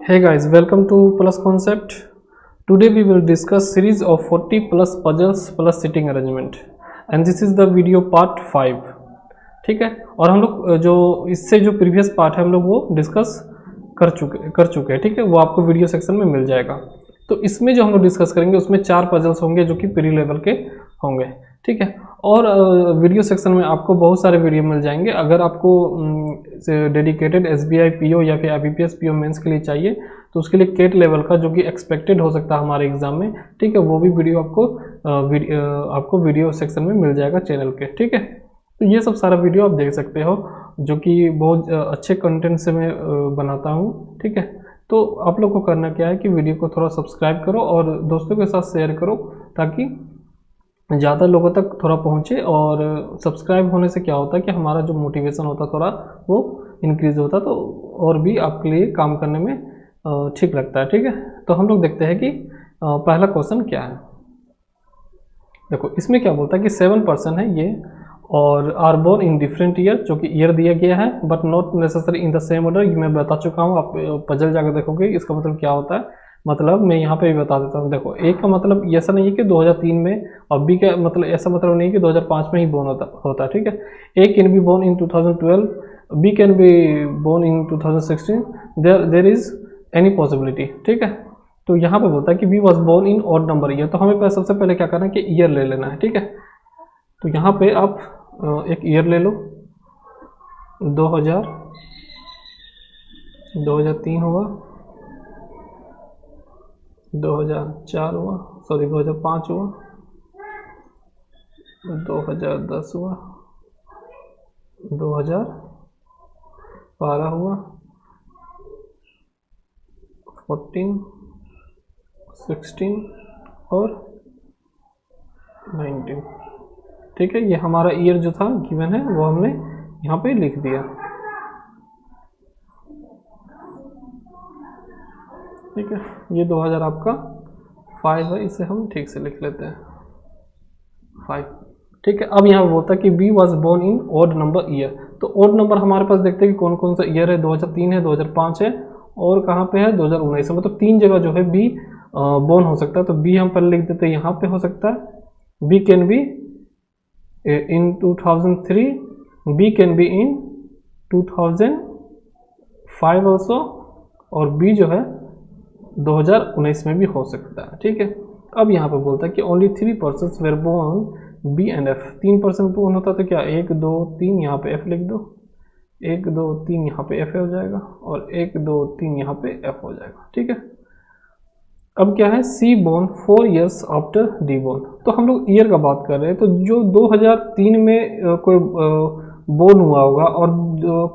Hey guys, welcome to Plus Concept. Today we will discuss series of 40 plus puzzles plus sitting arrangement and this is the video part 5. ठीक है, और हम लोग जो इससे जो प्रीवियस पार्ट है हम लोग वो डिस्कस कर चुके हैं। ठीक है, वो आपको वीडियो सेक्शन में मिल जाएगा। तो इसमें जो हम लोग डिस्कस करेंगे उसमें 4 पजल्स होंगे जो कि प्री लेवल के होंगे। ठीक है, और वीडियो सेक्शन में आपको बहुत सारे वीडियो मिल जाएंगे। अगर आपको डेडिकेटेड SBI PO या फिर IBPS PO मेंस के लिए चाहिए तो उसके लिए केट लेवल का जो कि एक्सपेक्टेड हो सकता है हमारे एग्जाम में, ठीक है, वो भी वीडियो आपको वीडियो सेक्शन में मिल जाएगा चैनल के। ठीक है, तो ये सब सारा वीडियो आप देख सकते हो जो कि बहुत अच्छे कंटेंट से मैं बनाता हूँ। ठीक है, तो आप लोग को करना क्या है कि वीडियो को थोड़ा सब्सक्राइब करो और दोस्तों के साथ शेयर करो ताकि ज़्यादा लोगों तक थोड़ा पहुँचे। और सब्सक्राइब होने से क्या होता है कि हमारा जो मोटिवेशन होता है थोड़ा वो इंक्रीज होता है, तो और भी आपके लिए काम करने में ठीक लगता है। ठीक है, तो हम लोग देखते हैं कि पहला क्वेश्चन क्या है। देखो इसमें क्या बोलता है कि 7 पर्सन है ये और are born in different year, जो कि ईयर दिया गया है but not necessary in the same order. ये मैं बता चुका हूँ, आप पजल जाकर देखोगे इसका मतलब क्या होता है। मतलब मैं यहाँ पे भी बता देता हूँ। देखो ए का मतलब ऐसा नहीं है कि 2003 में, और बी का मतलब ऐसा मतलब नहीं है कि 2005 में ही बोर्न होता है। ठीक है, A can be born in 2012, B can be born in 2016, there is any possibility. ठीक है, तो यहाँ पे बोलता है कि B was born in odd number year. तो हमें सबसे पहले क्या करना है कि ईयर ले लेना है। ठीक है, तो यहाँ पे आप एक ईयर ले लो, 2003 हुआ, 2004 हुआ, सॉरी 2005 हुआ, 2010 हुआ, 2012 हुआ, 14, 16 और 19। ठीक है, ये हमारा ईयर जो था गिवन है वो हमने यहाँ पे लिख दिया। ठीक है, ये 2000 आपका 5 है, इसे हम ठीक से लिख लेते हैं 5। ठीक है, अब यहाँ बोलता है कि B was born in odd number year. तो ऑड नंबर हमारे पास देखते हैं कि कौन कौन सा ईयर है। 2003 है, 2005 है और कहाँ पे है 2019 है। मतलब 3 जगह जो है बी बोर्न हो सकता है। तो बी हम पहले लिख देते हैं, यहाँ पे हो सकता है B can be in 2003, B can be in 2005 also, और बी जो है 2019 में भी हो सकता है। ठीक है, अब यहाँ पे बोलता है कि only 3 person were born B and F. 3 person born होता तो क्या 1 2 3 यहाँ पे एफ लिख दो, 1 2 3 यहाँ पे एफ हो जाएगा और 1 2 3 यहाँ पे एफ हो जाएगा। ठीक है, अब क्या है C born 4 years after D born. तो हम लोग ईयर का बात कर रहे हैं, तो जो 2003 में कोई बोर्न हुआ होगा और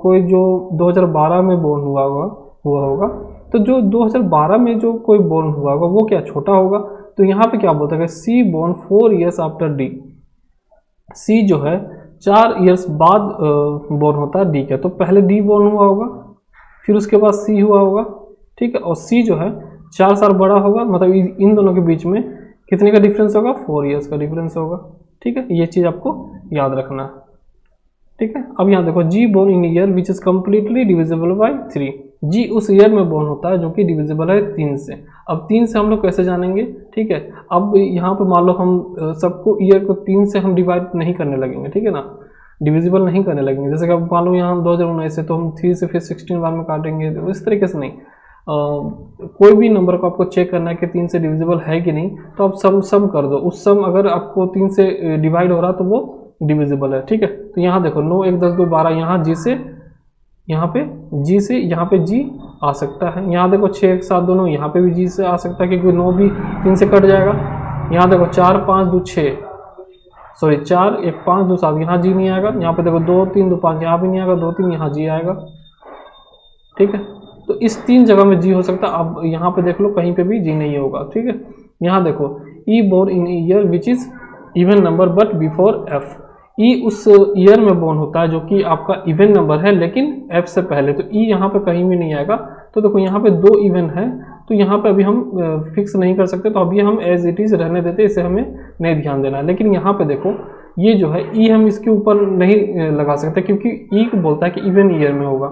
कोई जो 2012 में बोर्न हुआ होगा, तो जो 2012 में जो कोई बोर्न हुआ होगा वो क्या छोटा होगा। तो यहाँ पे क्या बोलता है C born 4 years after D. सी जो है 4 years बाद बोर्न होता है डी का। तो पहले डी बोर्न हुआ होगा, फिर उसके बाद सी हुआ होगा। ठीक है, और सी जो है 4 साल बड़ा होगा, मतलब इन दोनों के बीच में कितने का डिफरेंस होगा 4 years का डिफरेंस होगा। ठीक है, ये चीज़ आपको याद रखना है। ठीक है, अब यहाँ देखो G born in year which is completely divisible by 3। G उस ईयर में बोर्न होता है जो कि डिविजिबल है 3 से। अब 3 से हम लोग कैसे जानेंगे। ठीक है, अब यहाँ पे मान लो हम सबको ईयर को 3 से हम डिवाइड नहीं करने लगेंगे। ठीक है ना, डिविजिबल नहीं करने लगेंगे। जैसे कि अब मान लो यहाँ हम 2019 से तो हम 3 से फिर 16 बार में काटेंगे, तो इस तरीके से नहीं। कोई भी नंबर को आपको चेक करना है कि 3 से डिविजिबल है कि नहीं, तो आप सम कर दो। उस सम अगर आपको 3 से डिवाइड हो रहा तो वो डिविजिबल है। ठीक है, तो यहाँ देखो 9 1 10 2 12, यहाँ जी से यहाँ पे जी से यहाँ पे जी आ सकता है। यहाँ देखो 6 1 7 2 9, यहाँ पे भी जी से आ सकता है क्योंकि 9 भी 3 से कट जाएगा। यहाँ देखो 4 5 2 6, सॉरी 4 1 5 2 7, यहाँ जी नहीं आएगा। यहाँ पे देखो 2 3 2 5, यहाँ भी नहीं आएगा, 2 3 यहाँ जी आएगा। ठीक है, तो इस 3 जगह में जी हो सकता है। अब यहाँ पे देख लो कहीं पे भी जी नहीं होगा। ठीक है, यहाँ देखो E born in year which is even number but before F. E उस ईयर में बोर्न होता है जो कि आपका इवन नंबर है लेकिन एफ से पहले, तो ई यहाँ पे कहीं भी नहीं आएगा। तो देखो यहाँ पे 2 इवन है, तो यहाँ पे अभी हम फिक्स नहीं कर सकते, तो अभी हम एज इट इज रहने देते, इसे हमें नहीं ध्यान देना है। लेकिन यहाँ पे देखो ये जो है ई हम इसके ऊपर नहीं लगा सकते क्योंकि ई को बोलता है कि इवन ईयर में होगा।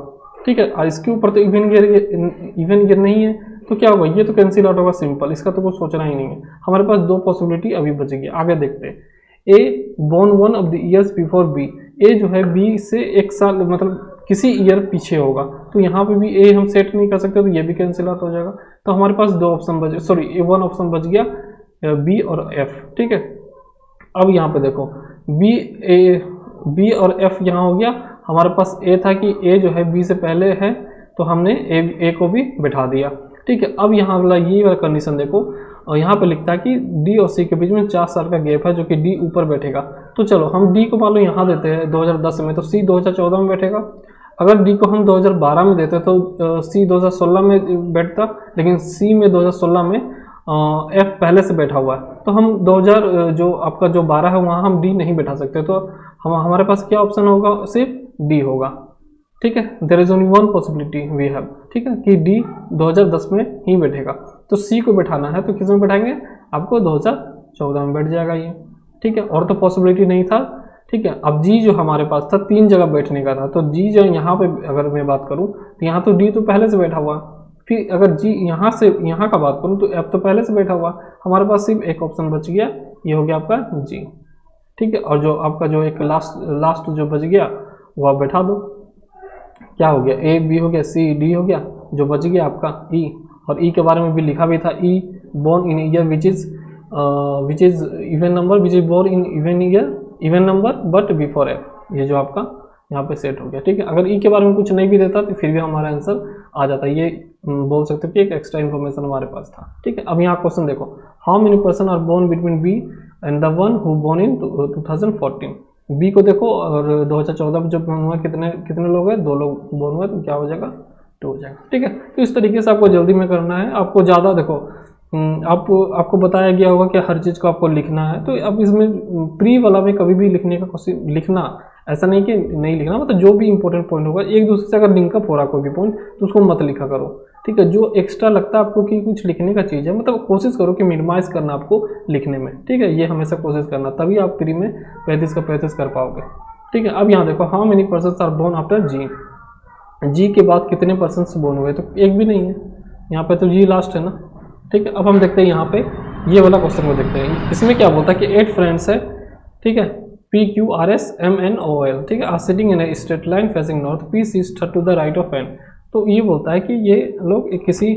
ठीक है। और इसके ऊपर तो इवन ईयर नहीं है, तो क्या होगा, ये तो कैंसिल आउट होगा सिंपल, इसका तो कुछ सोचना ही नहीं है। हमारे पास दो पॉसिबिलिटी अभी बच गई, आगे देखते हैं। A born one of the years before B, A जो है बी से एक साल मतलब किसी ईयर पीछे होगा, तो यहाँ पे भी ए हम सेट नहीं कर सकते, तो ये भी कैंसिल आउट हो जाएगा। तो हमारे पास दो ऑप्शन बचे, सॉरी वन ऑप्शन बच गया, बी और एफ। ठीक है। अब यहाँ पे देखो बी और एफ यहाँ हो गया। हमारे पास ए था कि ए जो है बी से पहले है, तो हमने ए को भी बैठा दिया। ठीक है। अब यहाँ अगला ये वाला कंडीशन देखो, और यहाँ पे लिखता है कि डी और सी के बीच में 4 साल का गैप है, जो कि डी ऊपर बैठेगा। तो चलो हम डी को मान लो यहाँ देते हैं 2010 में, तो सी 2014 में बैठेगा। अगर डी को हम 2012 में देते तो सी 2016 में बैठता, लेकिन सी में 2016 में एफ पहले से बैठा हुआ है, तो हम 2000 जो आपका जो 12 है वहाँ हम डी नहीं बैठा सकते, तो हमारे पास क्या ऑप्शन होगा, सिर्फ डी होगा। ठीक है। There is only one possibility we have, ठीक है, कि डी 2010 में ही बैठेगा। तो सी को बैठाना है तो किस में बैठाएंगे, आपको 2014 में बैठ जाएगा ये। ठीक है। और तो पॉसिबिलिटी नहीं था। ठीक है। अब जी जो हमारे पास था 3 जगह बैठने का था, तो जी जो यहाँ पे अगर मैं बात करूँ तो यहाँ तो डी तो पहले से बैठा हुआ, फिर अगर जी यहाँ से यहाँ का बात करूँ तो एफ तो पहले से बैठा हुआ, हमारे पास सिर्फ एक ऑप्शन बच गया, ये हो गया आपका जी। ठीक है। और जो आपका जो एक लास्ट जो बच गया वो आप बैठा दो, क्या हो गया, ए बी हो गया, सी डी हो गया, जो बच गया आपका ई। और ई के बारे में भी लिखा भी था, E born in year which is even number which is born in even year even number but before F, ये जो आपका यहाँ पे सेट हो गया। ठीक है। अगर ई के बारे में कुछ नहीं भी देता तो फिर भी हमारा आंसर आ जाता है, ये बोल सकते हो कि एक एक्स्ट्रा इन्फॉर्मेशन हमारे पास था। ठीक है। अब यहाँ क्वेश्चन देखो, how many person are born between B and the one who born in 2014। B को देखो और 2014 में जब हुआ कितने लोग हैं, 2 लोग बोर्न हुए, तो क्या हो जाएगा, 2 हो जाएगा। ठीक है। तो इस तरीके से आपको जल्दी में करना है, आपको ज़्यादा देखो आपको बताया गया होगा कि हर चीज़ को आपको लिखना है, तो अब इसमें प्री वाला में कभी भी लिखने का कोशिश लिखना, ऐसा नहीं कि नहीं लिखना, मतलब जो भी इंपॉर्टेंट पॉइंट होगा एक दूसरे से अगर लिंकअप हो रहा कोई भी पॉइंट तो उसको मत लिखा करो। ठीक है। जो एक्स्ट्रा लगता है आपको कि कुछ लिखने का चीज़ है, मतलब कोशिश करो कि मिनिमाइज करना आपको लिखने में। ठीक है। ये हमेशा कोशिश करना, तभी आप प्री में 35 का 35 कर पाओगे। ठीक है। अब यहाँ देखो, how many persons are born after G, G के बाद कितने पर्सन्स बोर्न हुए, तो एक भी नहीं है, यहाँ पे तो जी लास्ट है ना। ठीक है। अब हम देखते हैं यहाँ पे ये वाला क्वेश्चन को देखते हैं, इसमें क्या बोलता है कि 8 फ्रेंड्स है। ठीक है। P Q R S M N O L, ठीक है, are sitting in a straight line facing north, P sees to the right of N. तो ये बोलता है कि ये लोग किसी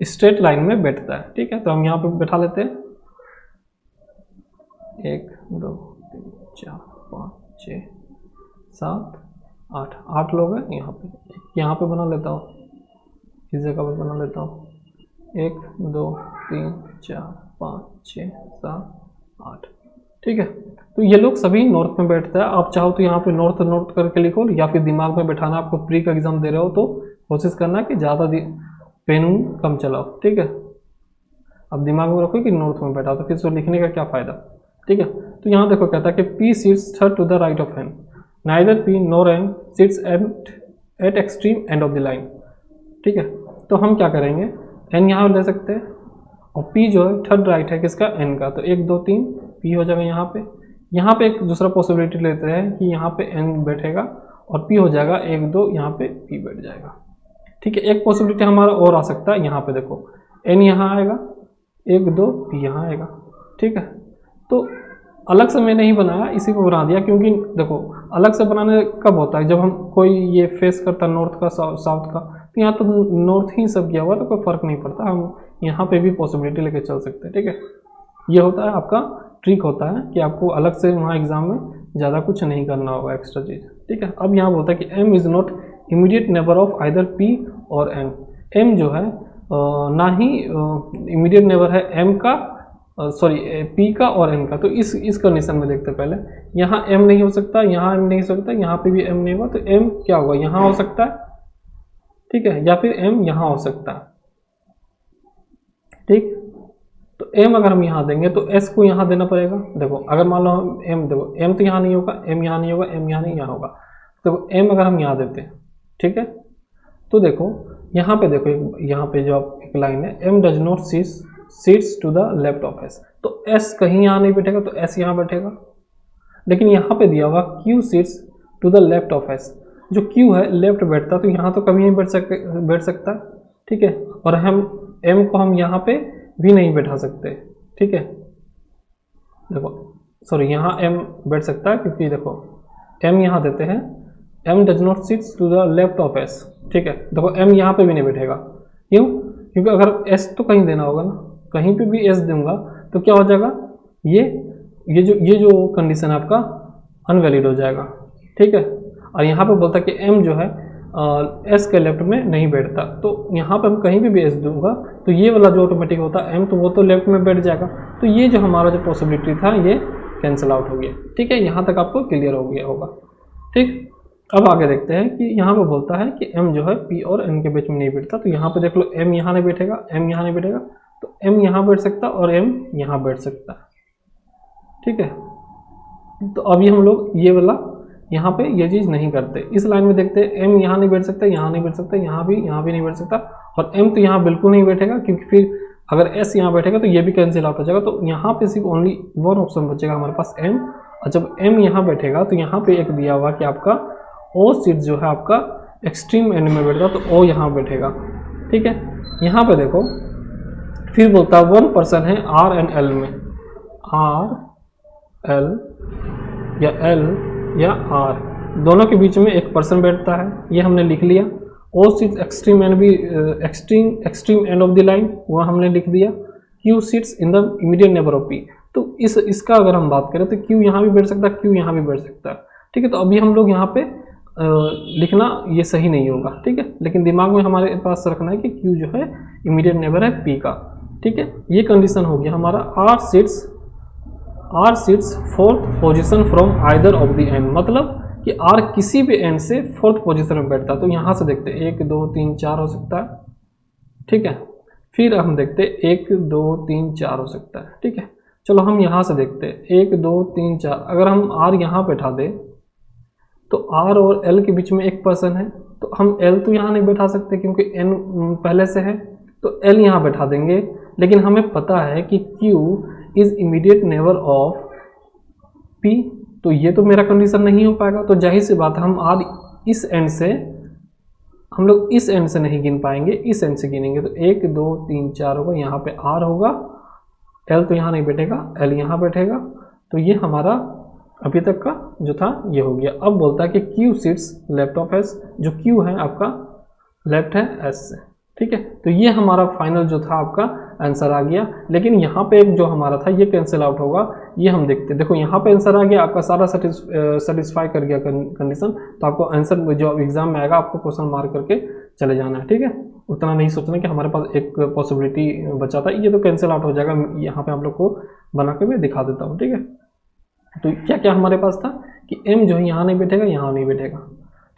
स्ट्रेट लाइन में बैठता है। ठीक है। तो हम यहाँ पे बैठा लेते हैं, 1 2 3 4 5 6 7 8 8 लोग हैं यहाँ पे बना लेता हूँ, इस जगह पर बना लेता हूँ, 1 2 3 4 5 6 7 8। ठीक है। तो ये लोग सभी नॉर्थ में बैठता है। आप चाहो तो यहाँ पे नॉर्थ करके लिखो, या फिर दिमाग में बैठाना, आपको प्री का एग्जाम दे रहे हो तो कोशिश करना कि ज़्यादा पेन कम चलाओ। ठीक है। अब दिमाग में रखो कि नॉर्थ में बैठा, तो फिर उसको लिखने का क्या फ़ायदा। ठीक है। तो यहाँ देखो कहता है कि P seats third to the right of N, neither P nor N seats at extreme end of the line. ठीक है। तो हम क्या करेंगे, एन यहाँ ले सकते हैं, और पी जो है थर्ड राइट है किसका, एन का, तो 1 2 3 पी हो जाएगा यहाँ पे। यहाँ पे एक दूसरा पॉसिबिलिटी लेते हैं कि यहाँ पे एन बैठेगा और पी हो जाएगा 1 2, यहाँ पे पी बैठ जाएगा। ठीक है। एक पॉसिबिलिटी हमारा और आ सकता है, यहाँ पे देखो एन यहाँ आएगा, 1 2 पी यहाँ आएगा। ठीक है। तो अलग से मैं नहीं बनाया, इसी को बना दिया, क्योंकि देखो अलग से बनाने कब होता है, जब हम कोई ये फेस करता नॉर्थ का साउथ का, तो यहाँ तो नॉर्थ ही सब किया हुआ, तो कोई फ़र्क नहीं पड़ता, हम यहाँ पे भी पॉसिबिलिटी लेके चल सकते हैं। ठीक है। ये होता है आपका ट्रिक होता है कि आपको अलग से वहाँ एग्जाम में ज़्यादा कुछ नहीं करना होगा एक्स्ट्रा चीज़। ठीक है। अब यहाँ बोलता है कि M is not immediate neighbour of either P और एन। एम जो है ना ही इमीडिएट नेबर है एम का, सॉरी पी का और एन का। तो इस कंडीशन में देखते हैं पहले, यहाँ एम नहीं हो सकता, यहाँ एम नहीं हो सकता, यहाँ पे भी एम नहीं होगा, तो एम क्या होगा, यहाँ हो सकता है। ठीक है। या फिर एम यहाँ हो सकता है। ठीक। तो एम अगर हम यहाँ देंगे तो एस को यहाँ देना पड़ेगा। देखो अगर मान लो हम एम, देखो एम तो यहाँ नहीं होगा, एम यहाँ नहीं होगा, एम यहाँ नहीं, यहाँ होगा। देखो एम अगर हम यहाँ देते हैं, ठीक है, तो देखो यहाँ पे देखो यहाँ पे जो एक लाइन है, M does not seats to the left of S, तो एस कहीं यहाँ नहीं बैठेगा, तो एस यहाँ बैठेगा। लेकिन यहाँ पे दिया हुआ Q seats to the left of S, जो क्यू है लेफ्ट बैठता तो यहाँ तो कभी नहीं बैठ सकता, ठीक है। और हम एम को हम यहाँ पे भी नहीं बैठा सकते, ठीक है। देखो सॉरी, यहाँ एम बैठ सकता है क्योंकि देखो एम यहाँ देते हैं, M does not sits to the left of S, ठीक है। देखो एम यहाँ पे भी नहीं बैठेगा, क्यों? क्योंकि अगर एस तो कहीं देना होगा ना, कहीं पे भी एस दूंगा तो क्या हो जाएगा, ये जो कंडीशन है आपका अनवैलिड हो जाएगा, ठीक है। और यहाँ पे बोलता है कि एम जो है एस के लेफ्ट में नहीं बैठता, तो यहाँ पे हम कहीं भी एस दूंगा तो ये वाला जो ऑटोमेटिक होता है एम, तो वो तो लेफ्ट में बैठ जाएगा। तो ये जो हमारा जो पॉसिबिलिटी था ये कैंसिल आउट हो गया, ठीक है। यहाँ तक आपको क्लियर हो गया होगा, ठीक। अब आगे देखते हैं कि यहाँ पे बोलता है कि m जो है p और n के बीच में नहीं बैठता, तो यहाँ पे देख लो m यहाँ नहीं बैठेगा, m यहाँ नहीं बैठेगा, तो m यहाँ बैठ सकता और m यहाँ बैठ सकता है, ठीक है। तो अभी हम लोग ये वाला यहाँ पे ये चीज़ नहीं करते। इस लाइन में देखते हैं m यहाँ नहीं बैठ सकता, यहाँ नहीं बैठ सकता, यहाँ भी नहीं बैठ सकता, और m तो यहाँ बिल्कुल नहीं बैठेगा क्योंकि फिर अगर s यहाँ बैठेगा तो ये भी कैंसिल आउट हो जाएगा। तो यहाँ पे सिर्फ ओनली वन ऑप्शन बचेगा हमारे पास m, और जब m यहाँ बैठेगा तो यहाँ पे एक दिया हुआ कि आपका ओ सीट जो है आपका एक्सट्रीम एंड में बैठेगा, तो ओ यहाँ बैठेगा, ठीक है। यहाँ पे देखो फिर बोलता है 1 पर्सन है आर एंड एल में, आर एल या एल या आर दोनों के बीच में एक पर्सन बैठता है, ये हमने लिख लिया। ओ सीट्स एक्सट्रीम एंड भी extreme end of the line, वो हमने लिख दिया। Q seats in the immediate neighbour of P, तो इसका अगर हम बात करें तो क्यू यहाँ भी बैठ सकता है, क्यू यहाँ भी बैठ सकता है, ठीक है। तो अभी हम लोग यहाँ पे लिखना ये सही नहीं होगा, ठीक है, लेकिन दिमाग में हमारे पास रखना है कि Q जो है इमीडिएट नेबर है P का, ठीक है। ये कंडीशन हो गया हमारा। R sits fourth position from either of the end, मतलब कि R किसी भी एंड से फोर्थ पोजीशन में बैठता है। तो यहाँ से देखते हैं 1 2 3 4 हो सकता है, ठीक है। फिर हम देखते हैं 1 2 3 4 हो सकता है, ठीक है। चलो हम यहाँ से देखते हैं 1 2 3 4, अगर हम R यहाँ बैठा दें तो R और L के बीच में एक पर्सन है, तो हम L तो यहाँ नहीं बैठा सकते क्योंकि N पहले से है, तो L यहाँ बैठा देंगे। लेकिन हमें पता है कि Q is immediate neighbour of P, तो ये तो मेरा कंडीशन नहीं हो पाएगा। तो जाहिर सी बात है हम R इस एंड से हम लोग इस एंड से नहीं गिन पाएंगे, इस एंड से गिनेंगे। तो 1 2 3 4 होगा, यहाँ पे R होगा, L तो यहाँ नहीं बैठेगा, L यहाँ बैठेगा। तो ये हमारा अभी तक का जो था ये हो गया। अब बोलता है कि Q seats left of S, जो Q है आपका लेफ्ट है S से, ठीक है। तो ये हमारा फाइनल जो था आपका आंसर आ गया। लेकिन यहाँ पे एक जो हमारा था ये कैंसिल आउट होगा, ये हम देखते हैं। देखो यहाँ पे आंसर आ गया आपका, सारा सेटिस्फाई कर गया कंडीशन। तो आपको आंसर जो एग्जाम में आएगा आपको क्वेश्चन मार्क करके चले जाना है, ठीक है। उतना नहीं सोचना कि हमारे पास एक पॉसिबिलिटी बचा था, ये तो कैंसिल आउट हो जाएगा। यहाँ पे आप लोग को बना के मैं दिखा देता हूँ, ठीक है। तो क्या क्या हमारे पास था कि m जो है यहाँ नहीं बैठेगा, यहाँ नहीं बैठेगा,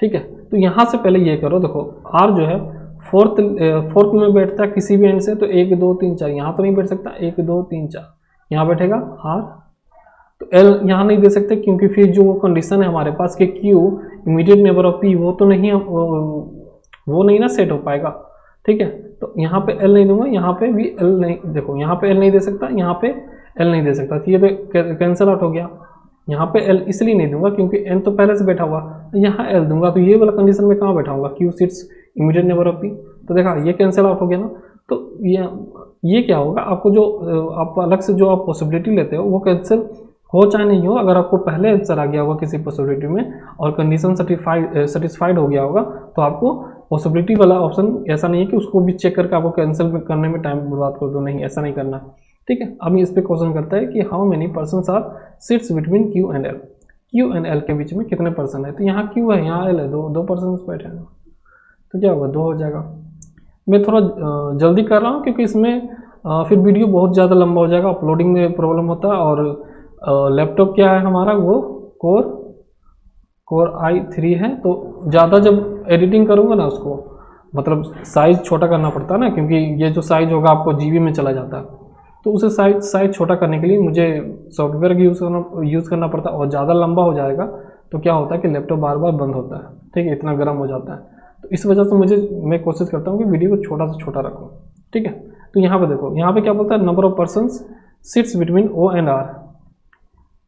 ठीक है। तो यहाँ से पहले ये करो, देखो R जो है फोर्थ में बैठता है किसी भी एंड से, तो 1 2 3 4 यहाँ तो नहीं बैठ सकता, 1 2 3 4 यहाँ बैठेगा R। तो L यहाँ नहीं दे सकते क्योंकि फिर जो कंडीशन है हमारे पास कि Q immediate neighbour of P, वो तो नहीं, वो नहीं ना सेट हो पाएगा, ठीक है। तो यहाँ पे L नहीं दूंगा, यहाँ पे भी L नहीं, देखो यहाँ पे L नहीं दे सकता, यहाँ पे L नहीं दे सकता, तो ये तो कैंसिल आउट हो गया। यहाँ पे L इसलिए नहीं दूंगा क्योंकि N तो पहले से बैठा हुआ, यहाँ L दूंगा तो ये वाला कंडीशन में कहाँ बैठाऊंगा, Q seats immediate neighbour of P। तो देखा ये कैंसिल आउट हो गया ना। तो ये क्या होगा, आपको जो आप अलग से जो आप पॉसिबिलिटी लेते हो वो कैंसिल हो चाहे नहीं हो, अगर आपको पहले आंसर आ गया होगा किसी पॉसिबिलिटी में और कंडीशन सेटिस्फाइड हो गया होगा, तो आपको पॉसिबिलिटी वाला ऑप्शन ऐसा नहीं है कि उसको भी चेक करके आपको कैंसिल करने में टाइम बर्बाद कर दो, नहीं, ऐसा नहीं करना, ठीक है। अब इस पे क्वेश्चन करता है कि how many persons are sits between Q and L, Q and L के बीच में कितने पर्सन है। तो यहाँ Q है, यहाँ L है, दो पर्सन बैठे हैं, तो क्या होगा 2 हो जाएगा। मैं थोड़ा जल्दी कर रहा हूँ क्योंकि इसमें फिर वीडियो बहुत ज़्यादा लंबा हो जाएगा, अपलोडिंग में प्रॉब्लम होता है। और लैपटॉप क्या है हमारा, वो कोर i3 है, तो ज़्यादा जब एडिटिंग करूँगा ना उसको मतलब साइज़ छोटा करना पड़ता है ना, क्योंकि ये जो साइज़ होगा आपको GB में चला जाता है, तो उसे साइज़ छोटा करने के लिए मुझे सॉफ्टवेयर का यूज़ करना पड़ता है। और ज़्यादा लंबा हो जाएगा तो क्या होता है कि लैपटॉप बार बार बंद होता है, ठीक है, इतना गर्म हो जाता है। तो इस वजह से मैं कोशिश करता हूँ कि वीडियो को छोटा से छोटा रखूँ, ठीक है। तो यहाँ पे देखो, यहाँ पे क्या बोलता है, number of persons sits between O and R।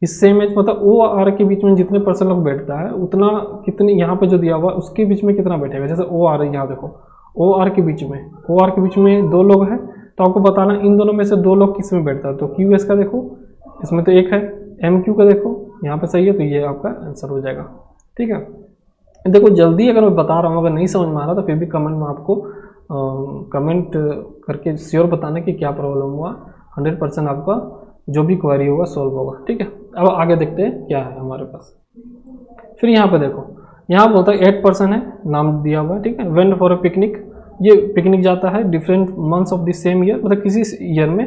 इस सेम एज मतलब ओ आर के बीच में जितने परसेंट लोग बैठता है उतना कितने यहाँ पे जो दिया हुआ उसके बीच में कितना बैठेगा। जैसे ओ आर यहाँ देखो, ओ आर के बीच में दो लोग हैं, तो आपको बताना इन दोनों में से दो लोग किस में बैठता है। तो क्यू एस का देखो, इसमें तो एक है, एम क्यू का देखो यहाँ पे सही है, तो ये आपका आंसर हो जाएगा। ठीक है, देखो जल्दी अगर मैं बता रहा हूँ, अगर नहीं समझ में आ रहा तो फिर भी कमेंट में आपको कमेंट करके श्योर बताना कि क्या प्रॉब्लम हुआ। 100% आपका जो भी क्वेरी होगा सॉल्व होगा। ठीक है, अब आगे देखते हैं क्या है हमारे पास। फिर यहाँ पे देखो, यहाँ बोलता है 8% है, नाम दिया हुआ है। ठीक है, वेंट फॉर अ पिकनिक, ये पिकनिक जाता है different months of the same year, मतलब किसी ईयर में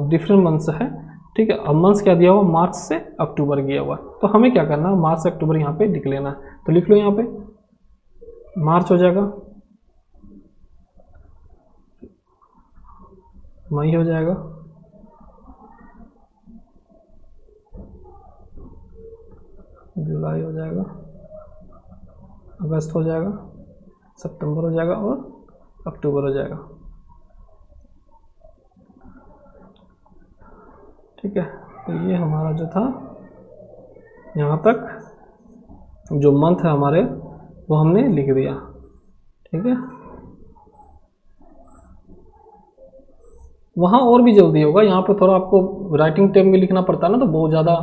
डिफरेंट मंथ्स है। ठीक है, अब मंथ्स क्या दिया हुआ, मार्च से अक्टूबर दिया हुआ, तो हमें क्या करना है, मार्च से अक्टूबर यहाँ पे लिख लेना है। तो लिख लो यहाँ पे मार्च हो जाएगा, मई हो जाएगा, जुलाई हो जाएगा, अगस्त हो जाएगा, सितंबर हो जाएगा और अक्टूबर हो जाएगा। ठीक है, तो ये हमारा जो था यहाँ तक जो मंथ है हमारे वो हमने लिख दिया। ठीक है, वहाँ और भी जल्दी होगा, यहाँ पे थोड़ा आपको राइटिंग टाइम में लिखना पड़ता है ना, तो बहुत ज़्यादा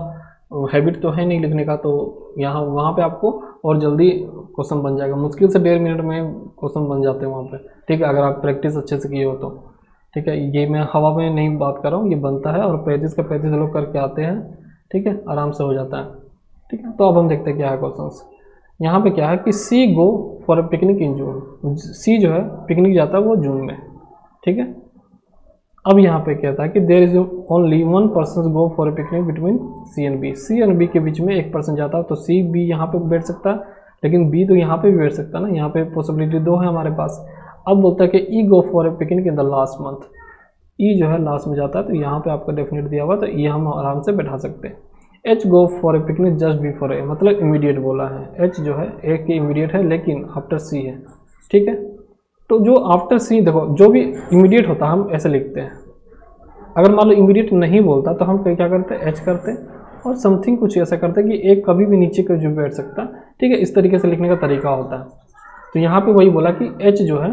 हैबिट तो है नहीं लिखने का, तो यहाँ वहाँ पे आपको और जल्दी क्वेश्चन बन जाएगा। मुश्किल से 1.5 मिनट में क्वेश्चन बन जाते हैं वहाँ पे। ठीक है, अगर आप प्रैक्टिस अच्छे से किए हो तो। ठीक है, ये मैं हवा में नहीं बात कर रहा हूँ, ये बनता है और 35 का 35 लोग करके आते हैं। ठीक है, आराम से हो जाता है। ठीक है, तो अब हम देखते हैं क्या है क्वेश्चन। यहाँ पे क्या है कि सी गो फॉर अ पिकनिक इन जून, सी जो है पिकनिक जाता है वो जून में। ठीक है, अब यहाँ पे कहता है कि there is only 1 person go for a picnic between C and B, C and B के बीच में 1 पर्सन जाता है, तो सी बी यहाँ पे बैठ सकता है, लेकिन बी तो यहाँ पे भी बैठ सकता है ना, यहाँ पे पॉसिबिलिटी 2 है हमारे पास। अब बोलता है कि E go for a picnic in the last month, E जो है लास्ट में जाता है, तो यहाँ पे आपका डेफिनेट दिया हुआ, तो ये हम आराम से बैठा सकते हैं। H go for a picnic just before A, मतलब इमीडिएट बोला है, एच जो है ए के इमीडिएट है लेकिन आफ्टर सी है। ठीक है, तो जो आफ्टर सी देखो जो भी इमीडिएट होता है हम ऐसे लिखते हैं। अगर मान लो इमीडिएट नहीं बोलता तो हम क्या करते हैं, एच करते और समथिंग कुछ ऐसा करते कि एक कभी भी नीचे का जो बैठ सकता। ठीक है, इस तरीके से लिखने का तरीका होता है। तो यहाँ पे वही बोला कि एच जो है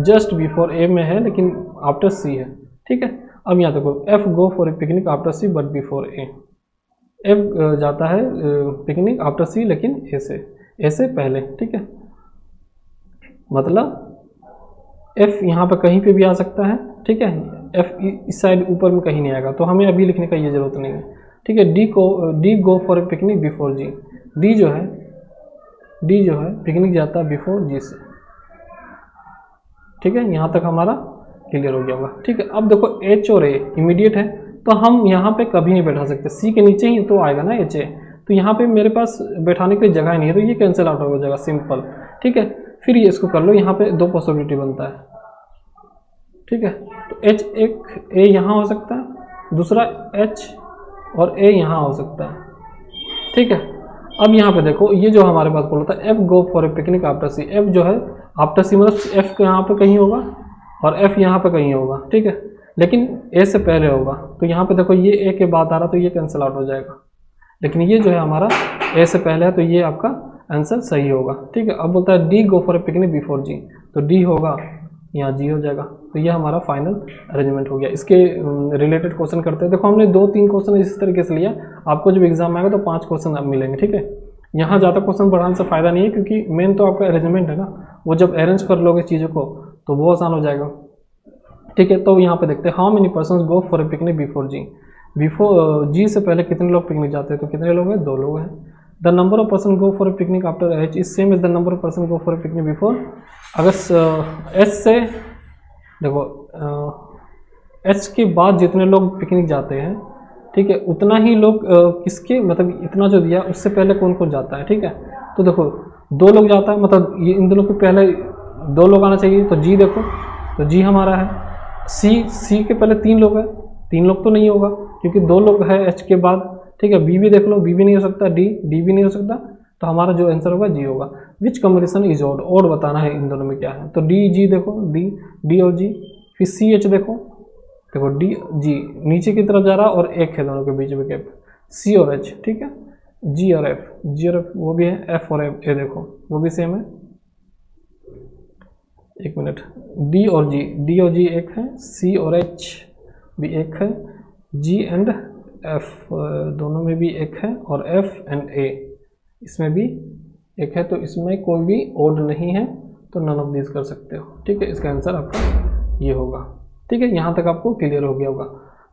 जस्ट बिफोर ए में है लेकिन आफ्टर सी है। ठीक है, अब यहाँ देखो F go for a picnic after C but before A, F जाता है पिकनिक आफ्टर सी लेकिन ए से पहले। ठीक है, मतलब एफ यहाँ पे कहीं पे भी आ सकता है। ठीक है, एफ इस साइड ऊपर में कहीं नहीं आएगा, तो हमें अभी लिखने का ये जरूरत नहीं है। ठीक है, D go for a picnic before G, D जो है पिकनिक जाता है बिफोर जी से। ठीक है, यहाँ तक हमारा क्लियर हो गया होगा। ठीक है, अब देखो एच और ए इमीडिएट है, तो हम यहाँ पे कभी नहीं बैठा सकते, सी के नीचे ही तो आएगा ना एच ए, तो यहाँ पे मेरे पास बैठाने की जगह नहीं है, तो ये कैंसिल आउट हो जाएगा, सिंपल। ठीक है, फिर ये इसको कर लो, यहाँ पे 2 पॉसिबिलिटी बनता है। ठीक है, तो एच एक ए यहाँ हो सकता है, दूसरा एच और ए यहाँ हो सकता है। ठीक है, अब यहाँ पे देखो ये जो हमारे पास बोला था F go for a picnic after C, F जो है आफ्टर सी मतलब एफ को यहाँ पे कहीं होगा और एफ यहाँ पे कहीं होगा। ठीक है, लेकिन ए से पहले होगा, तो यहाँ पे देखो ये ए के बाद आ रहा तो ये कैंसिल आउट हो जाएगा, लेकिन ये जो है हमारा ए से पहले है, तो ये आपका आंसर सही होगा। ठीक है, अब बोलता है D go for a picnic before G, तो डी होगा यहाँ जी हो जाएगा, तो ये हमारा फाइनल अरेंजमेंट हो गया। इसके रिलेटेड क्वेश्चन करते हैं। देखो हमने 2-3 क्वेश्चन इस तरीके से लिया, आपको जब एग्जाम आएगा तो 5 क्वेश्चन अब मिलेंगे। ठीक है, यहाँ ज़्यादा क्वेश्चन बढ़ाने से फ़ायदा नहीं है, क्योंकि मेन तो आपका अरेंजमेंट है ना, वो जब अरेंज कर लोगे चीज़ों को तो वो आसान हो जाएगा। ठीक है, तो यहाँ पे देखते हैं how many person go for a picnic before G, before G से पहले कितने लोग पिकनिक जाते हैं, तो कितने लोग हैं, 2 लोग हैं। The number of person go for a picnic after H is same as the number of person go for a picnic before. अगर एच से देखो एच के बाद जितने लोग पिकनिक जाते हैं, ठीक है, उतना ही लोग किसके मतलब इतना जो दिया उससे पहले कौन कौन जाता है। ठीक है, तो देखो 2 लोग जाता है, मतलब ये इन दोनों के पहले 2 लोग आना चाहिए, तो जी देखो, तो जी हमारा है। सी के पहले 3 लोग हैं, 3 लोग तो नहीं होगा क्योंकि 2 लोग है एच के बाद। ठीक है, बी भी देख लो, बी भी नहीं हो सकता, डी भी नहीं हो सकता, तो हमारा जो आंसर होगा जी होगा। विच कॉम्बिनेशन इज ऑड बताना है इन दोनों में क्या है, तो डी जी देखो, डी और जी, फिर सी एच देखो डी जी नीचे की तरफ जा रहा और एक है दोनों के बीच में गैप, सी और एच, ठीक है। जी और एफ वो भी है, एफ और ए देखो वो भी सेम है। एक मिनट, डी और जी एक है, सी और एच भी एक है, जी एंड एफ दोनों में भी एक है, और एफ एंड ए इसमें भी एक है। तो इसमें कोई भी ओड नहीं है, तो नन ऑफ दिस कर सकते हो, ठीक है। इसका आंसर आपका ये होगा, ठीक है। यहाँ तक आपको क्लियर हो गया होगा,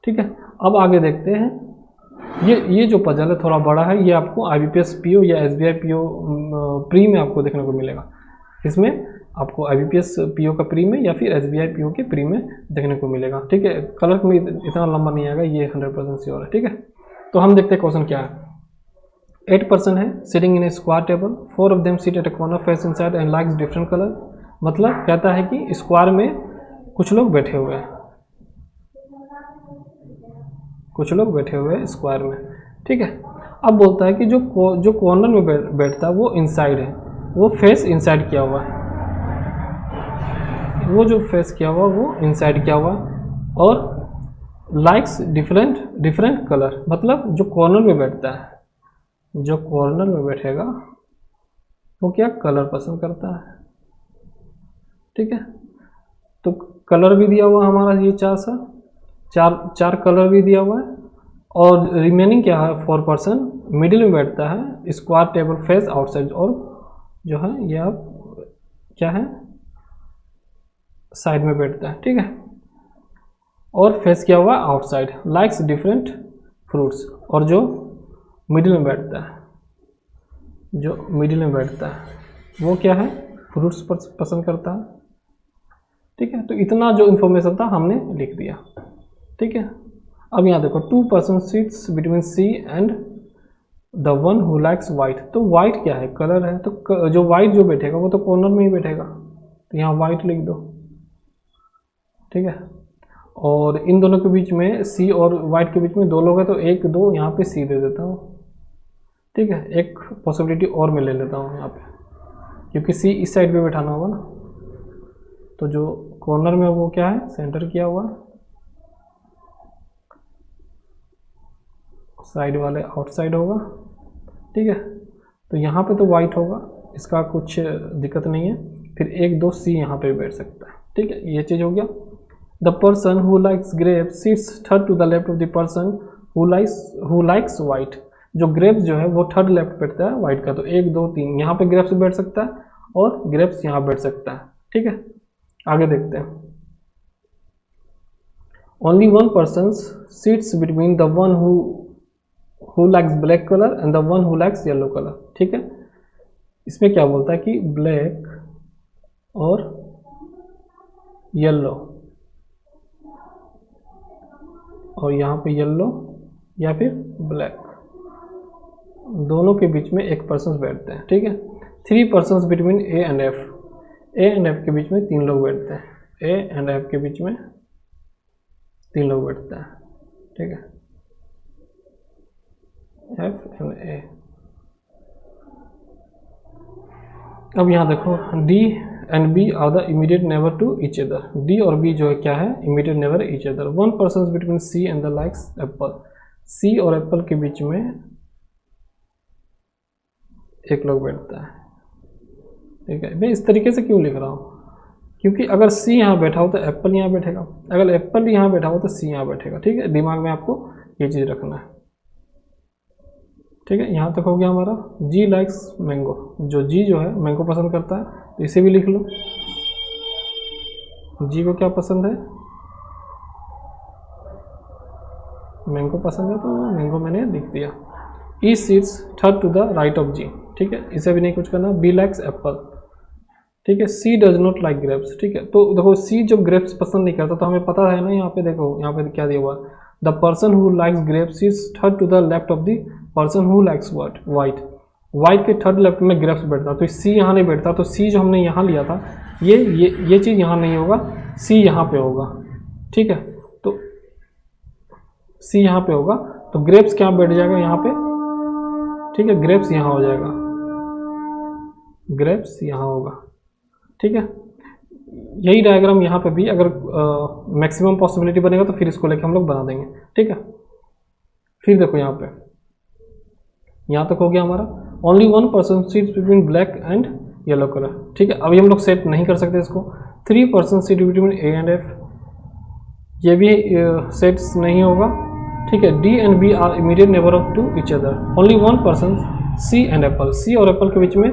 ठीक है। अब आगे देखते हैं, ये जो पजल है थोड़ा बड़ा है, ये आपको IBPS PO या SBI PO प्री में आपको देखने को मिलेगा। इसमें आपको IBPS PO का प्री में या फिर SBI PO के प्री में देखने को मिलेगा, ठीक है। कलर में इतना लंबा नहीं आएगा, ये 100% श्योर है, ठीक है। तो हम देखते हैं क्वेश्चन क्या है। 8 पर्सन है sitting in A square table, 4 of them sit at a corner face inside and likes different colour. मतलब कहता है कि स्क्वायर में कुछ लोग बैठे हुए हैं, कुछ लोग बैठे हुए हैं स्क्वायर में, ठीक है। अब बोलता है कि जो कॉर्नर में बैठता है वो इनसाइड है, वो फेस इनसाइड किया हुआ है, वो जो फेस किया हुआ वो इनसाइड किया हुआ, और लाइक्स डिफरेंट कलर। मतलब जो कॉर्नर में बैठता है, जो कॉर्नर में बैठेगा वो क्या कलर पसंद करता है, ठीक है। तो कलर भी दिया हुआ हमारा ये चार कलर भी दिया हुआ है, और रिमेनिंग क्या है 4 पर्सन मिडिल में बैठता है, स्क्वायर टेबल फेस आउटसाइड, और जो है ये आप क्या है साइड में बैठता है, ठीक है। और फेस किया हुआ आउटसाइड, लाइक्स डिफरेंट फ्रूट्स, और जो मिडिल में बैठता है, जो मिडिल में बैठता है वो क्या है फ्रूट्स पसंद करता है, ठीक है। तो इतना जो इन्फॉर्मेशन था हमने लिख दिया, ठीक है। अब यहाँ देखो 2 person seats between C and the one who likes white. तो वाइट क्या है कलर है, तो जो वाइट जो बैठेगा वो तो कॉर्नर में ही बैठेगा, तो यहाँ वाइट लिख दो, ठीक है। और इन दोनों के बीच में सी और वाइट के बीच में 2 लोग हैं, तो 1 2 यहाँ पे सी दे देता हूँ, ठीक है। एक पॉसिबिलिटी और मैं ले लेता हूँ यहाँ पे, क्योंकि सी इस साइड पे बैठाना होगा ना, तो जो कॉर्नर में वो क्या है सेंटर किया हुआ, साइड वाले आउटसाइड होगा, ठीक है। तो यहाँ पे तो वाइट होगा, इसका कुछ दिक्कत नहीं है। फिर 1 2 सी यहाँ पे बैठ सकता है, ठीक है। ये चीज़ हो गया। The person who likes grape seats third to the left of the person who likes white. जो ग्रेप्स जो है वो थर्ड लेफ्ट बैठता है वाइट का, तो 1 2 3 यहाँ पे ग्रेप्स बैठ सकता है, और ग्रेप्स यहाँ बैठ सकता है, ठीक है। आगे देखते हैं। Only 1 person seats between the one who likes black colour and the one who likes yellow colour, ठीक है। इसमें क्या बोलता है कि ब्लैक और येलो, और यहाँ पे येलो या फिर ब्लैक, दोनों के बीच में 1 पर्सन बैठते हैं, ठीक है। 3 person between A and F. A and F के बीच में 3 लोग बैठते हैं, ए एंड एफ के बीच में 3 लोग बैठते हैं, ठीक है। F and A. अब यहाँ देखो D and B are the immediate neighbour to each other. D और बी जो है क्या है immediate neighbour each other. 1 person between C and the likes apple. C और एप्पल के बीच में 1 लोग बैठता है, ठीक है। मैं इस तरीके से क्यों लिख रहा हूँ, क्योंकि अगर सी यहाँ बैठा हो तो एप्पल यहाँ बैठेगा, अगर एप्पल यहाँ बैठा हो तो सी यहाँ बैठेगा, ठीक है। दिमाग में आपको ये चीज़ रखना है, ठीक है। यहाँ तक हो गया हमारा। जी लाइक्स मैंगो। जो जी जो है मैंगो पसंद करता है, तो इसे भी लिख लो। जी को क्या पसंद है, मैंगो पसंद है, तो मैंगो मैंने लिख दिया। E seats third to the right of G, ठीक है। इसे भी नहीं कुछ करना। बी लाइक्स एप्पल, ठीक है। सी डज नॉट लाइक ग्रेप्स, ठीक है। तो देखो सी जो ग्रेप्स पसंद नहीं करता, तो हमें पता है ना, यहाँ पे देखो यहाँ पे क्या दिया हुआ, the person who likes grapes is third to the left of the person who likes white. White के थर्ड लेफ्ट में ग्रेप्स बैठता, तो सी यहाँ नहीं बैठता, तो सी जो हमने यहाँ लिया था ये चीज़ यहाँ नहीं होगा, सी यहाँ पे होगा, ठीक है। तो सी यहाँ पे होगा, तो ग्रेप्स क्या बैठ जाएगा यहाँ पे, ठीक है। ग्रेप्स यहाँ हो जाएगा, ग्रेप्स यहाँ होगा, ठीक है। यही डायग्राम यहाँ पे भी अगर मैक्सिमम पॉसिबिलिटी बनेगा तो फिर इसको लेके हम लोग बना देंगे, ठीक है। फिर देखो यहाँ पे यहाँ तक हो गया हमारा। Only 1 person seats between black and yellow colour, ठीक है। अभी हम लोग सेट नहीं कर सकते इसको। 3 person seat between A and F, ये भी सेट्स नहीं होगा, ठीक है। D and B are immediate neighbour of to each other, only 1 person C and apple, C और एप्पल के बीच में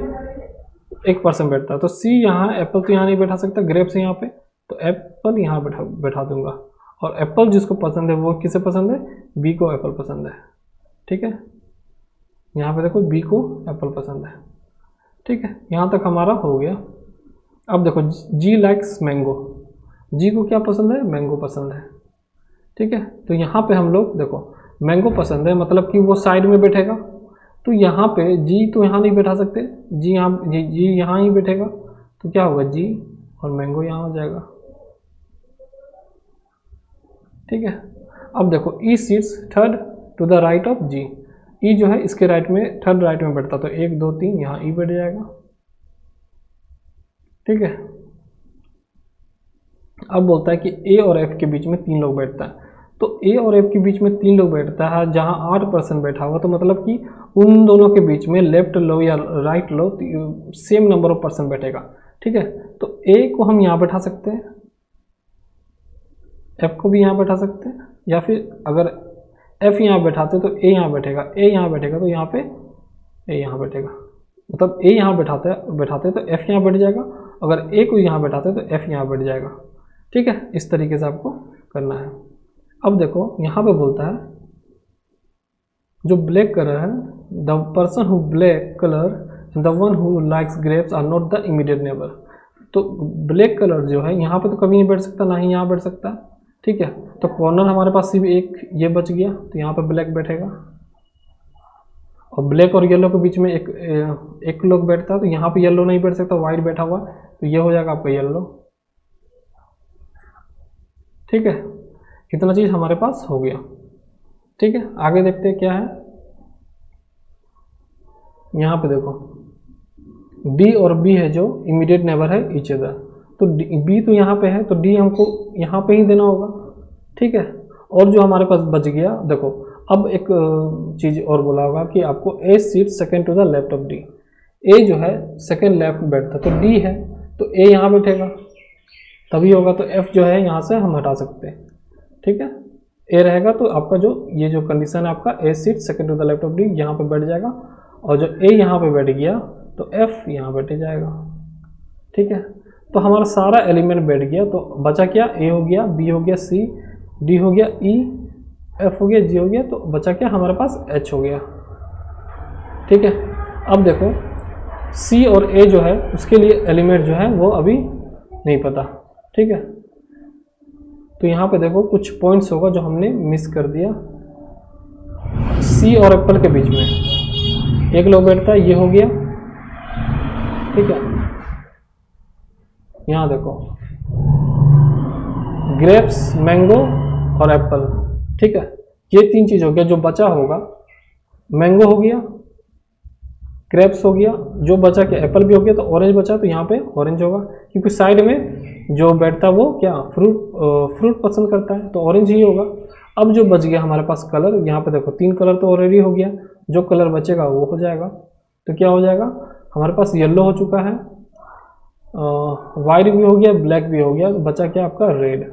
एक पर्सन बैठता है, तो सी यहाँ, एप्पल तो यहाँ नहीं बैठा सकता, ग्रेप्स यहाँ पे, तो एप्पल यहाँ बैठा दूंगा। और एप्पल जिसको पसंद है वो किसे पसंद है, बी को एप्पल पसंद है, ठीक है। यहाँ पे देखो बी को एप्पल पसंद है, ठीक है। यहाँ तक हमारा हो गया। अब देखो जी लाइक्स मैंगो, जी को क्या पसंद है, मैंगो पसंद है, ठीक है। तो यहाँ पे हम लोग देखो मैंगो पसंद है, मतलब कि वो साइड में बैठेगा, तो यहाँ पे जी तो यहाँ नहीं बैठा सकते, जी यहाँ ही बैठेगा, तो क्या होगा, जी और मैंगो यहाँ हो जाएगा, ठीक है। अब देखो E seats third to the right of G, E जो है इसके राइट में, थर्ड राइट में बैठता, तो 1 2 3 यहाँ ई बैठ जाएगा, ठीक है। अब बोलता है कि ए और एफ के बीच में 3 लोग बैठता है, तो ए और एफ के बीच में 3 लोग बैठता है, जहाँ 8 पर्सन बैठा हुआ, तो मतलब कि उन दोनों के बीच में लेफ्ट लो या right low same number of person बैठेगा, ठीक है। तो ए को हम यहाँ बैठा सकते हैं, एफ को भी यहाँ बैठा सकते हैं, या फिर अगर एफ यहाँ बैठाते तो ए यहाँ बैठेगा, ए यहाँ बैठेगा तो यहाँ पे ए यहाँ बैठेगा, मतलब ए यहाँ बैठाते तो एफ यहाँ बैठ जाएगा, अगर ए को यहाँ बैठाते तो एफ यहाँ बैठ जाएगा, ठीक है। इस तरीके से आपको करना है। अब देखो यहाँ पे बोलता है जो ब्लैक कलर है, the person who black colour the one who likes grapes are not the immediate neighbour, तो ब्लैक कलर जो है यहाँ पे तो कभी नहीं बैठ सकता, ना ही यहाँ बैठ सकता, ठीक है। तो कॉर्नर हमारे पास सिर्फ एक ये बच गया, तो यहाँ पे ब्लैक बैठेगा, और ब्लैक और येलो के बीच में एक लोग बैठता है, तो यहाँ पे येलो नहीं बैठ सकता, वाइट बैठा हुआ, तो ये हो जाएगा आपका येलो, ठीक है। इतना चीज़ हमारे पास हो गया, ठीक है। आगे देखते हैं क्या है। यहाँ पे देखो डी और बी है जो इमीडिएट नेबर है ईच अदर, तो बी तो यहाँ पे है, तो डी हमको यहाँ पे ही देना होगा, ठीक है। और जो हमारे पास बच गया, देखो अब एक चीज़ और बोला होगा कि आपको A seat second to the left of D, A जो है सेकेंड लेफ्ट बैठता, तो डी है तो ए यहाँ बैठेगा तभी होगा, तो एफ जो है यहाँ से हम हटा सकते हैं, ठीक है। ए रहेगा तो आपका जो ये जो कंडीशन है आपका A seat second to the left of D यहाँ पे बैठ जाएगा, और जो ए यहाँ पे बैठ गया तो एफ यहाँ बैठ जाएगा, ठीक है। तो हमारा सारा एलिमेंट बैठ गया, तो बचा क्या, ए हो गया, बी हो गया, सी, डी हो गया, ई, एफ हो गया, जी हो गया, तो बचा क्या हमारे पास एच हो गया, ठीक है। अब देखो सी और ए जो है उसके लिए एलिमेंट जो है वो अभी नहीं पता, ठीक है। तो यहाँ पे देखो कुछ पॉइंट्स होगा जो हमने मिस कर दिया। सी और एप्पल के बीच में एक लोग बैठता है, ये हो गया, ठीक है। यहाँ देखो ग्रेप्स, मैंगो और एप्पल, ठीक है। ये 3 चीज हो गया, जो बचा होगा मैंगो हो गया, ग्रेप्स हो गया, जो बचा क्या एप्पल भी हो गया, तो ऑरेंज बचा, तो यहाँ पे ऑरेंज होगा, क्योंकि साइड में जो बैठता है वो क्या फ्रूट पसंद करता है, तो ऑरेंज ही होगा। अब जो बच गया हमारे पास कलर, यहाँ पे देखो 3 कलर तो ऑलरेडी हो गया, जो कलर बचेगा वो हो जाएगा, तो क्या हो जाएगा हमारे पास येलो हो चुका है, वाइट भी हो गया, ब्लैक भी हो गया, बचा क्या आपका रेड,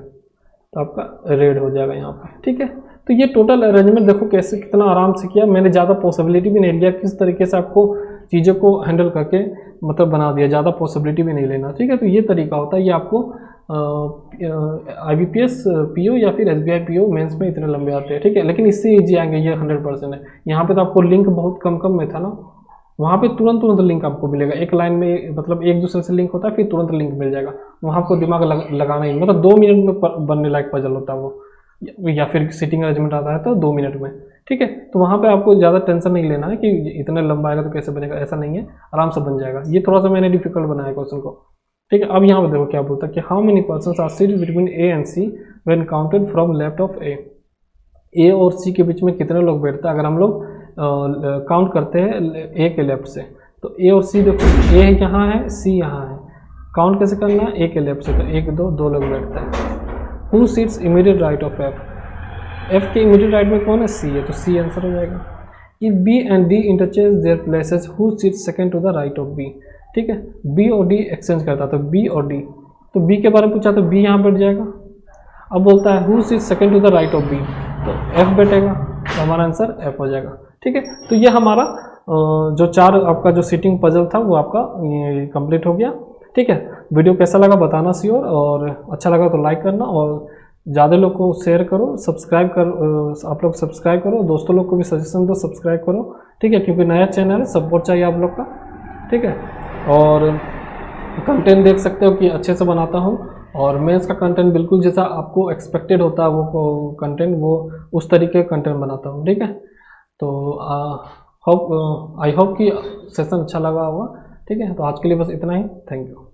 तो आपका रेड हो जाएगा यहाँ पे, ठीक है। तो ये टोटल अरेंजमेंट देखो कैसे कितना आराम से किया, मैंने ज़्यादा पॉसिबिलिटी भी नहीं लिया, किस तरीके से आपको चीज़ों को हैंडल करके मतलब बना दिया, ज़्यादा पॉसिबिलिटी भी नहीं लेना, ठीक है। तो ये तरीका होता है, ये आपको IBPS PO या फिर SBI PO मेंस में इतने लंबे आते हैं, ठीक है। लेकिन इससे ईजी आएंगे, ये 100% है। यहाँ पे तो आपको लिंक बहुत कम में था ना, वहाँ पे तुरंत लिंक आपको मिलेगा, एक लाइन में मतलब एक दूसरे से लिंक होता है, फिर तुरंत लिंक मिल जाएगा, वहाँ आपको दिमाग लगाना ही, मतलब 2 मिनट में बनने लायक पजल होता है वो, या फिर सीटिंग अरेंजमेंट आता है तो 2 मिनट में, ठीक है। तो वहाँ पे आपको ज़्यादा टेंशन नहीं लेना है कि इतना लंबा आएगा तो कैसे बनेगा, ऐसा नहीं है, आराम से बन जाएगा। ये थोड़ा सा मैंने डिफिकल्ट बनाया क्वेश्चन को, ठीक है। अब यहाँ पे देखो क्या बोलता है कि how many persons are seated between A and C when counted from left of A और सी के बीच में कितने लोग बैठते हैं अगर हम लोग काउंट करते हैं ए के लेफ्ट से। तो ए और सी देखो, ए यहाँ है, सी यहाँ है, काउंट कैसे करना है, ए के लेफ्ट से, तो 1 2 लोग बैठते हैं। Who seats immediate right of F, F के इमीडिएट राइट में कौन है, सी है, तो सी आंसर हो जाएगा। If B and D interchange their places who seat second to the right of B. ठीक है, बी और डी एक्सचेंज करता तो बी और डी, तो बी के बारे में पूछा तो बी यहाँ बैठ जाएगा। अब बोलता है who seat second to the right of B, तो एफ बैठेगा, तो हमारा आंसर एफ हो जाएगा। ठीक है, तो ये हमारा जो चार आपका जो सीटिंग पजल था वो आपका कंप्लीट हो गया। ठीक है, वीडियो कैसा लगा बताना श्योर, और अच्छा लगा तो लाइक करना, और ज़्यादा लोग को शेयर करो, सब्सक्राइब कर आप लोग सब्सक्राइब करो, दोस्तों लोग को भी सजेशन दो सब्सक्राइब करो। ठीक है, क्योंकि नया चैनल है, सपोर्ट चाहिए आप लोग का। ठीक है, और कंटेंट देख सकते हो कि अच्छे से बनाता हूँ, और मेंस का कंटेंट बिल्कुल जैसा आपको एक्सपेक्टेड होता है वो कंटेंट, वो उस तरीके का कंटेंट बनाता हूँ। ठीक है, तो आई होप कि सेशन अच्छा लगा होगा। ठीक है, तो आज के लिए बस इतना ही, थैंक यू।